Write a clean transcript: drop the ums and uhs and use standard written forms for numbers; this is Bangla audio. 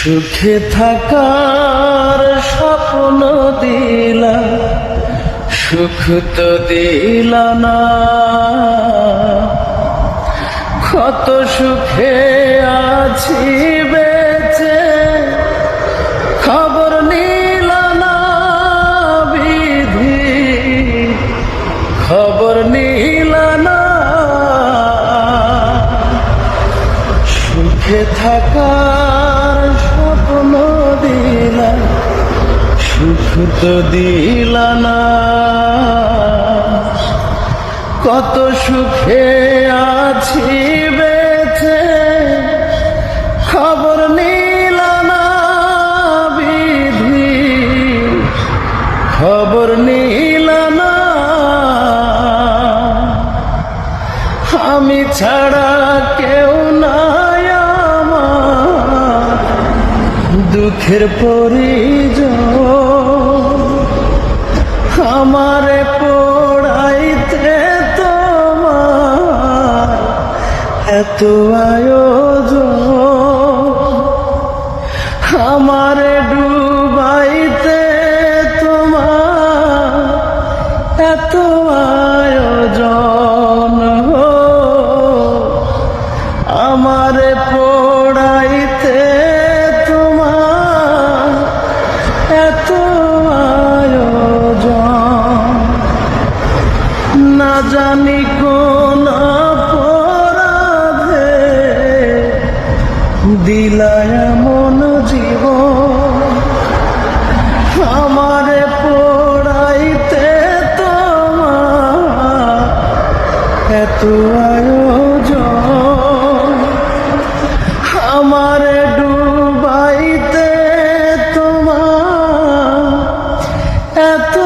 সুখে থাকার স্বপ্ন দিলা, সুখ তো দিলা না। কত সুখে আছি বেঁচে, খবর নিলা না বিধি, খবর নিলা না। সুখে থাকার স্বপ্ন দিলা, সুখ তো দিলা না। কত সুখে আছি বেঁচে, খবর নিলা না বিধি, খবর নিলা না। আমি ছাড়া কেউ নাই আমার, দুঃখের পরিজন। আমারে পড়াইতে তোমার এত আয়োজন, আমারে ডুবাইতে তোমার এত আয়োজন। আমারে পড়াইতে তোমার এত আয়োজন। না জানি কোন অপরাধে দিলা এমন জীবন, আমারে পড়াইতে তোমার এত আয়োজন। আমারে ডুবাইতে তোমার এত